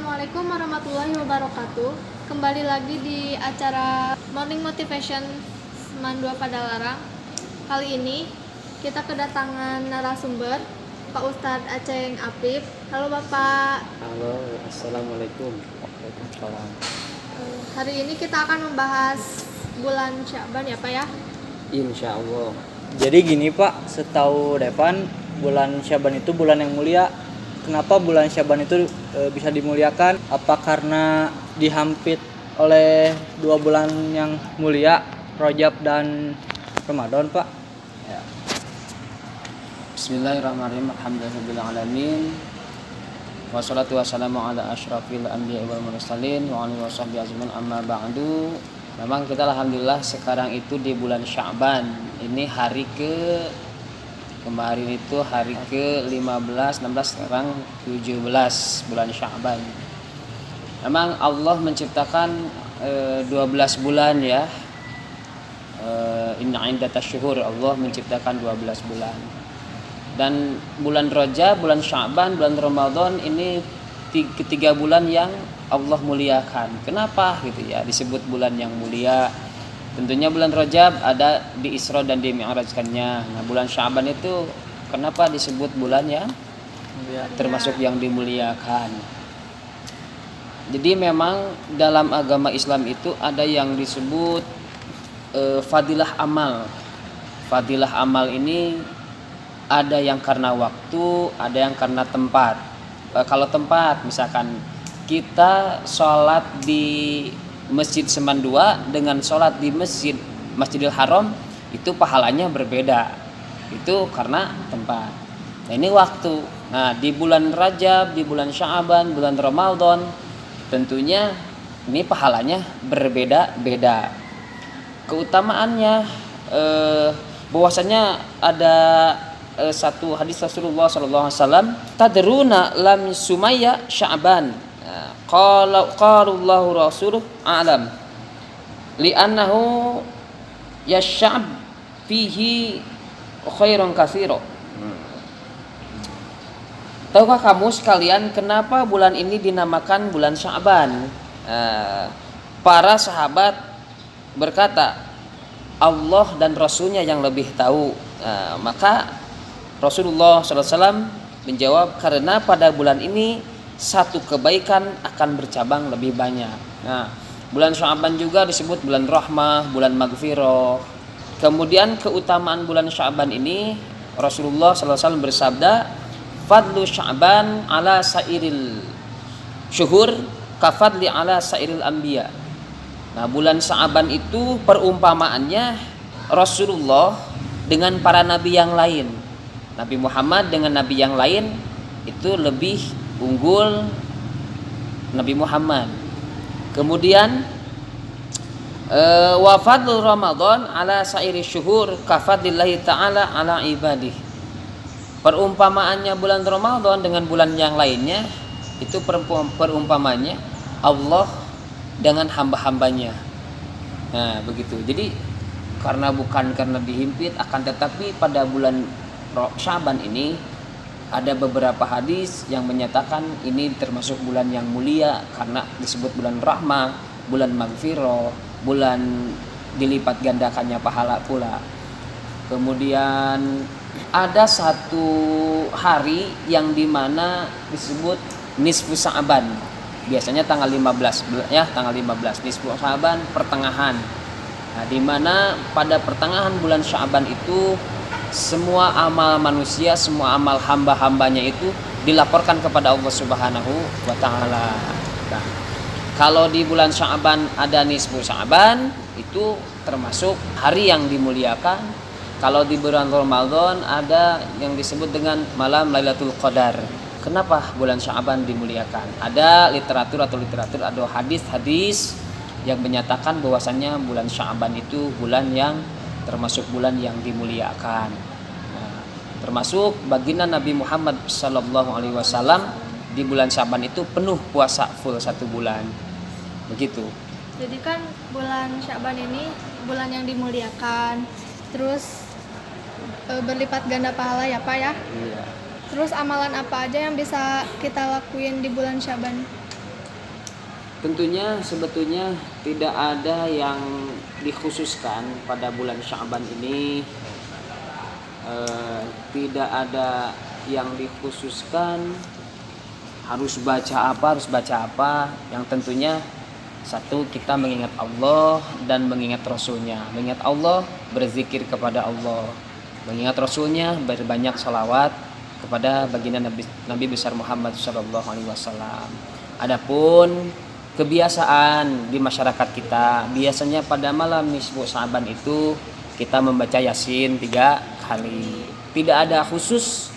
Assalamualaikum warahmatullahi wabarakatuh. Kembali lagi di acara Morning Motivation Seman 2 Padalarang. Kali ini kita kedatangan narasumber Pak Ustadz Aceng Apip. Halo Bapak. Halo, assalamualaikum. Waalaikumsalam. Hari ini kita akan membahas bulan Sya'ban ya Pak ya. Insya Allah. Jadi gini Pak, setahu Devan, bulan Syaban itu bulan yang mulia. Kenapa bulan Syaban itu bisa dimuliakan? Apa karena dihampit oleh dua bulan yang mulia, Rajab dan Ramadan Pak? Ya. Bismillahirrahmanirrahim. Alhamdulillahirrahmanirrahim. Wassalatu wassalamu ala asyrafil anbiya wal mursalin wa alihi washabbihi ajmain, amma ba'du. Memang kita alhamdulillah sekarang itu di bulan Sya'ban. Ini kemarin itu hari ke-15, 16, sekarang 17 bulan Sya'ban. Memang Allah menciptakan 12 bulan ya. Inna iddatasy syuhur, Allah menciptakan 12 bulan. Dan bulan Rajab, bulan Sya'ban, bulan Ramadan ini ketiga bulan yang Allah muliakan. Kenapa gitu ya disebut bulan yang mulia? Tentunya bulan Rajab ada di Isra dan di Mi'rajkannya. Nah, bulan Sya'ban itu kenapa disebut bulan yang termasuk yang dimuliakan? Jadi memang dalam agama Islam itu ada yang disebut fadilah amal. Fadilah amal ini ada yang karena waktu, ada yang karena tempat. Kalau tempat misalkan kita sholat di Masjid Seman 2 dengan sholat di Masjidil Haram itu pahalanya berbeda. Itu karena tempat. Nah ini waktu. Nah di bulan Rajab, di bulan Sya'ban, bulan Ramadan tentunya ini pahalanya berbeda-beda. Keutamaannya bahwasanya ada satu hadis Rasulullah SAW, tadruna lam Sumayya Sya'ban. Qalullahu rasuluh a'lam li'annahu yasy'ab fihi khairun katsira. Tahukah kamu sekalian kenapa bulan ini dinamakan bulan Sya'ban? Para sahabat berkata, Allah dan Rasulnya yang lebih tahu. Maka Rasulullah SAW menjawab, karena pada bulan ini satu kebaikan akan bercabang lebih banyak. Nah, bulan Sya'ban juga disebut bulan rahmah, bulan maghfirah. Kemudian keutamaan bulan Sya'ban ini Rasulullah SAW bersabda, fadlu Sya'ban ala sairil syuhur kafadli ala sairil anbiya. Nah, bulan Sya'ban itu perumpamaannya Rasulullah dengan para nabi yang lain. Nabi Muhammad dengan nabi yang lain itu lebih unggul Nabi Muhammad. Kemudian wa fadlu Ramadan ala sairi syuhur kafadlillahi ta'ala ala ibadih. Perumpamaannya bulan Ramadan dengan bulan yang lainnya itu perumpamanya Allah dengan hamba-hambanya. Nah begitu. Jadi bukan karena dihimpit, akan tetapi pada bulan Sya'ban ini ada beberapa hadis yang menyatakan ini termasuk bulan yang mulia karena disebut bulan rahmah, bulan maghfirah, bulan dilipat gandakannya pahala pula. Kemudian ada satu hari yang dimana disebut nisfu Sya'ban. Biasanya tanggal 15 ya, tanggal 15 nisfu Sya'ban, pertengahan. Nah, dimana pada pertengahan bulan Sya'ban itu semua amal manusia, semua amal hamba-hambanya itu dilaporkan kepada Allah Subhanahu wa ta'ala. Nah, kalau di bulan Sya'ban ada nisfu Sya'ban, itu termasuk hari yang dimuliakan. Kalau di bulan Ramadan ada yang disebut dengan malam Lailatul Qadar. Kenapa bulan Sya'ban dimuliakan? Ada literatur, ada hadis-hadis yang menyatakan bahwasannya bulan Sya'ban itu bulan yang termasuk bulan yang dimuliakan. Nah, termasuk baginda Nabi Muhammad SAW di bulan Sya'ban itu penuh puasa full 1 bulan. Begitu. Jadi kan bulan Sya'ban ini bulan yang dimuliakan. Terus berlipat ganda pahala ya Pak ya. Iya. Terus amalan apa aja yang bisa kita lakuin di bulan Sya'ban? Tentunya sebetulnya tidak ada yang dikhususkan pada bulan Sya'ban ini, tidak ada yang dikhususkan harus baca apa. Yang tentunya satu, kita mengingat Allah dan mengingat Rasulnya. Mengingat Allah, berzikir kepada Allah. Mengingat Rasulnya, berbanyak salawat kepada baginda Nabi besar Muhammad SAW. Adapun kebiasaan di masyarakat kita, biasanya pada malam nisfu Sya'ban itu kita membaca Yasin 3 kali. Tidak ada khusus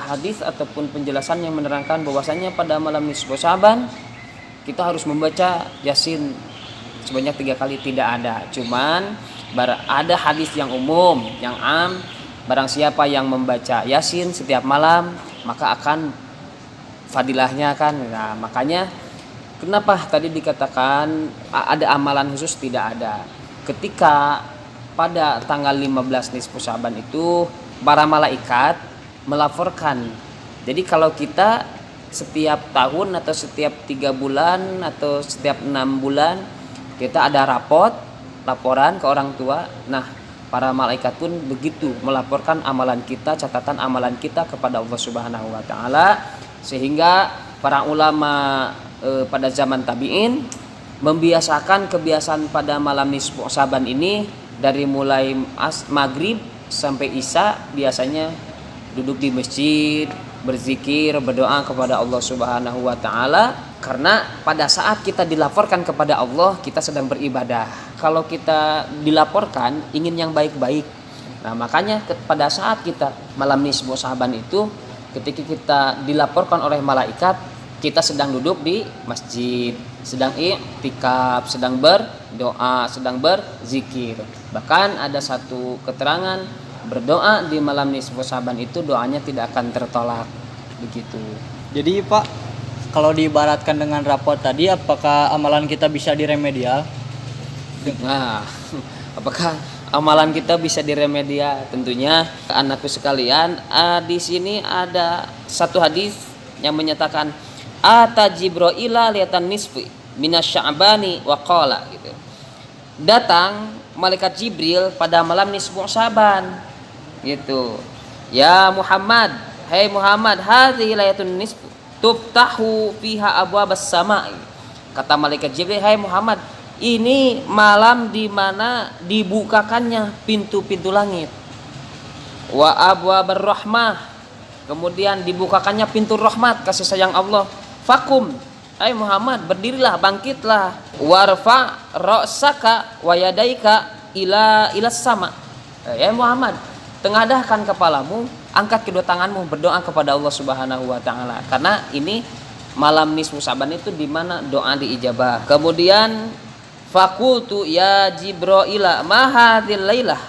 hadis ataupun penjelasan yang menerangkan bahwasanya pada malam nisfu Sya'ban kita harus membaca Yasin sebanyak 3 kali, tidak ada. Cuman ada hadis yang umum, yang am, barang siapa yang membaca Yasin setiap malam maka akan fadilahnya kan. Nah, makanya kenapa tadi dikatakan ada amalan khusus? Tidak ada. Ketika pada tanggal 15 nisfu Sya'ban itu para malaikat melaporkan. Jadi kalau kita setiap tahun atau setiap 3 bulan atau setiap 6 bulan kita ada laporan ke orang tua. Nah, para malaikat pun begitu melaporkan amalan kita, catatan amalan kita kepada Allah Subhanahu wa taala, sehingga para ulama pada zaman tabi'in membiasakan kebiasaan pada malam nisfu Sya'ban ini dari mulai maghrib sampai isya biasanya duduk di masjid, berzikir, berdoa kepada Allah Subhanahu wa taala, karena pada saat kita dilaporkan kepada Allah kita sedang beribadah. Kalau kita dilaporkan ingin yang baik-baik. Nah, makanya pada saat kita malam nisfu Sya'ban itu ketika kita dilaporkan oleh malaikat kita sedang duduk di masjid, sedang i'tikaf, sedang berdoa, sedang berzikir. Bahkan ada satu keterangan berdoa di malam nisfu Sya'ban itu doanya tidak akan tertolak. Begitu. Jadi Pak, kalau diibaratkan dengan rapot tadi, apakah amalan kita bisa diremedial? Nah, apakah amalan kita bisa diremedial? Tentunya anakku sekalian, di sini ada satu hadis yang menyatakan ata Jibrila liyatan nisfi minasya'bani wa qala gitu. Datang malaikat Jibril pada malam nisfu Sya'ban gitu. Ya Muhammad, hai Muhammad, hadhihi layatun nisfu tuftahu fiha abwabas sama. Kata malaikat Jibril, hai Muhammad, ini malam di mana dibukakannya pintu-pintu langit. Wa abwabar rahmah, kemudian dibukakannya pintu rahmat, kasih sayang Allah. Fakum, hai Muhammad, berdirilah, bangkitlah. Warfa ra'saka wa yadaika ila sama. Ya Muhammad, tengadahkan kepalamu, angkat kedua tanganmu, berdoa kepada Allah Subhanahu wa taala. Karena ini malam nisfu Sya'ban itu di mana doa diijabah. Kemudian fakultu ya Jibril ma hadhil lailah.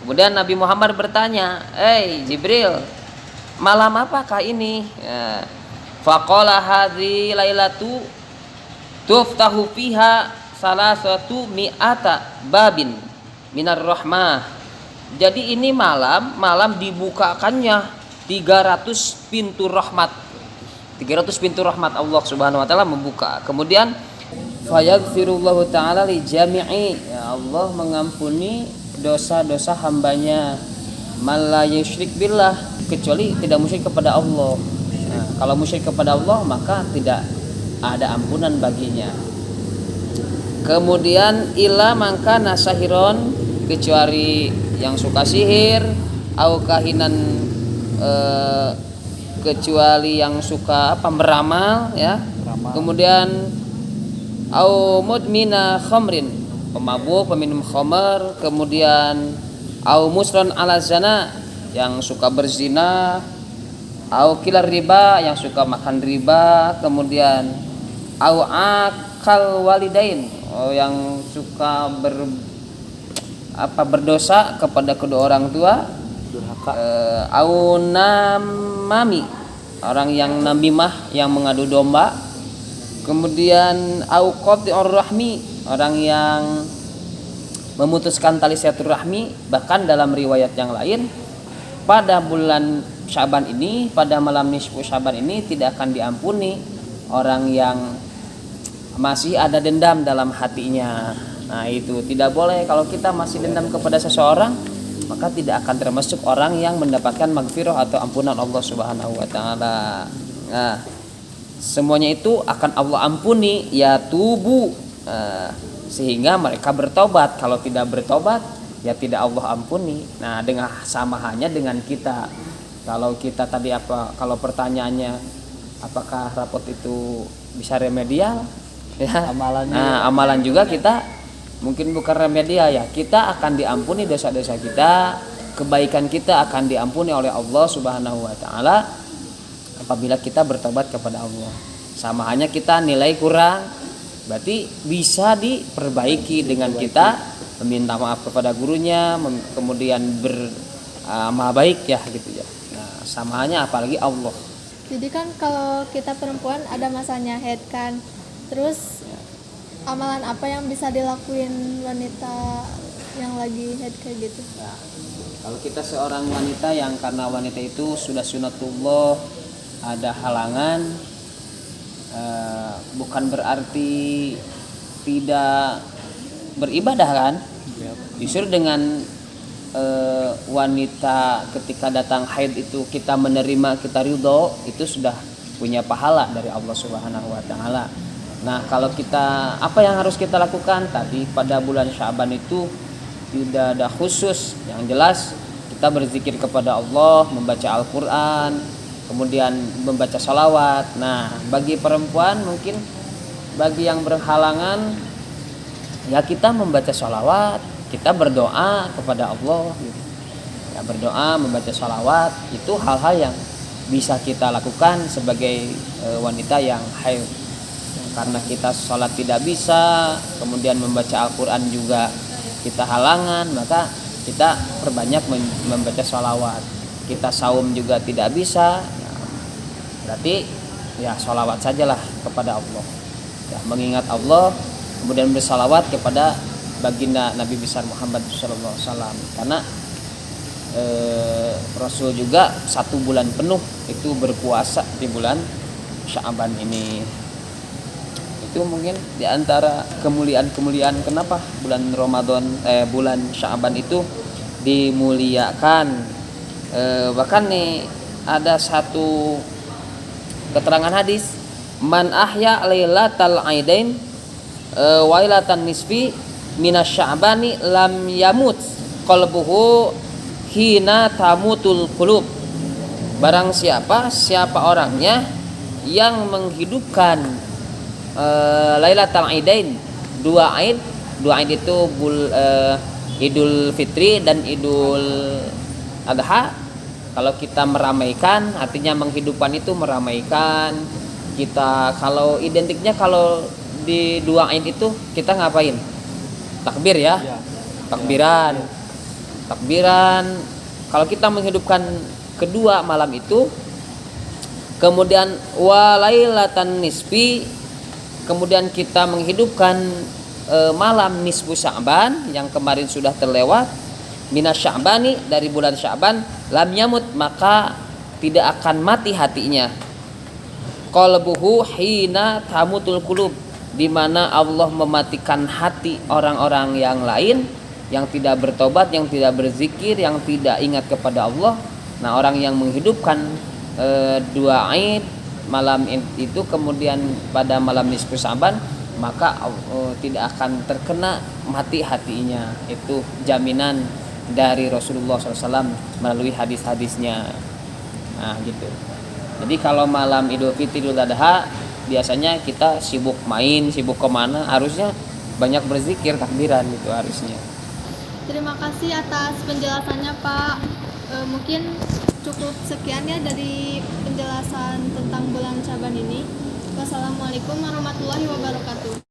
Kemudian Nabi Muhammad bertanya, Jibril, malam apakah ini? Ya. Faqala hadhi lailatu tuftahu fiha salasatu mi'ata babin minar rahmah. Jadi ini malam dibukakannya 300 pintu rahmat. 300 pintu rahmat Allah Subhanahu wa taala membuka. Kemudian fayaghfirullahu taala li jami'i, ya Allah mengampuni dosa-dosa hambanya, man la yusyrik billah, kecuali tidak musyrik kepada Allah. Nah, kalau musyrik kepada Allah maka tidak ada ampunan baginya. Kemudian ila mangka nasahiron, kecuali yang suka sihir, au kahinan, kecuali yang suka meramal ya. Kemudian au mudmina khamrin, pemabuk, peminum khamar. Kemudian au musron ala zina, yang suka berzina. Au kilar riba, yang suka makan riba. Kemudian au akal walidain, yang suka berdosa kepada kedua orang tua. Au namami, orang yang namimah, yang mengadu domba. Kemudian au qati'ur rahmi, orang yang memutuskan tali silaturahmi. Bahkan dalam riwayat yang lain, pada bulan Sya'ban ini, pada malam nisfu Sya'ban ini tidak akan diampuni orang yang masih ada dendam dalam hatinya. Nah, itu tidak boleh. Kalau kita masih dendam kepada seseorang, maka tidak akan termasuk orang yang mendapatkan magfirah atau ampunan Allah Subhanahu wa taala. Nah, semuanya itu akan Allah ampuni ya tubu, sehingga mereka bertobat. Kalau tidak bertobat, ya tidak Allah ampuni. Nah, dengan sama halnya dengan kita. Kalau kita tadi kalau pertanyaannya apakah rapot itu bisa remedial? Ya. Amalan juga kita mungkin bukan remedial ya. Kita akan diampuni dosa-dosa kita, kebaikan kita akan diampuni oleh Allah Subhanahu wa taala apabila kita bertobat kepada Allah. Sama hanya kita nilai kurang, berarti bisa diperbaiki dengan kita meminta maaf kepada gurunya, kemudian beramal baik ya gitu ya. Nah, sama hanya apalagi Allah. Jadi kan kalau kita perempuan ada masanya head kan. Terus amalan apa yang bisa dilakuin wanita yang lagi head kayak gitu? Nah, kalau kita seorang wanita yang karena wanita itu sudah sunatullah, ada halangan, bukan berarti tidak beribadah kan? Justru dengan wanita ketika datang haid itu kita menerima, kita ridho, itu sudah punya pahala dari Allah Subhanahu wa taala. Nah, kalau kita apa yang harus kita lakukan tadi pada bulan Sya'ban itu tidak ada khusus, yang jelas kita berzikir kepada Allah, membaca Al-Qur'an, kemudian membaca sholawat. Nah, bagi perempuan mungkin bagi yang berhalangan ya kita membaca sholawat, kita berdoa kepada Allah gitu. Ya, berdoa, membaca sholawat itu hal-hal yang bisa kita lakukan sebagai wanita yang haid. Karena kita sholat tidak bisa, kemudian membaca Al-Quran juga kita halangan, maka kita perbanyak membaca sholawat. Kita saum juga tidak bisa, berarti ya sholawat sajalah kepada Allah ya, mengingat Allah, kemudian bersalawat kepada baginda Nabi besar Muhammad SAW. Karena Rasul juga 1 bulan penuh itu berpuasa di bulan Sya'ban ini. Itu mungkin diantara kemuliaan-kemuliaan kenapa bulan Ramadan bulan Sya'ban itu dimuliakan. Bahkan nih ada satu keterangan hadis, man ahya lailatal aidain wailatan nisfi minasya'bani lam yamut qalbuhu hina tamutul qulub. Barang siapa orangnya yang menghidupkan Lailatul Aidain, 2 Aid itu Idul Fitri dan Idul Adha. Kalau kita meramaikan, artinya menghidupkan itu meramaikan. Kita kalau identiknya kalau di 2 Aid itu kita ngapain? Takbir ya. Takbiran. Kalau kita menghidupkan kedua malam itu, kemudian walailatan nisfi, kemudian kita menghidupkan malam nisfu Sya'ban yang kemarin sudah terlewat, minasya'bani dari bulan Sya'ban, lam yamut maka tidak akan mati hatinya. Qalbuhu hina tamutul qulub, di mana Allah mematikan hati orang-orang yang lain yang tidak bertobat, yang tidak berzikir, yang tidak ingat kepada Allah. Nah, orang yang menghidupkan 2 Aid malam itu kemudian pada malam nisfu Sya'ban, maka tidak akan terkena mati hatinya. Itu jaminan dari Rasulullah SAW melalui hadis-hadisnya. Nah gitu. Jadi kalau malam Idul Fitri, Idul Adha biasanya kita sibuk main, sibuk kemana, harusnya banyak berzikir, takbiran gitu harusnya. Terima kasih atas penjelasannya Pak. Mungkin cukup sekian ya dari penjelasan tentang bulan Sya'ban ini. Wassalamualaikum warahmatullahi wabarakatuh.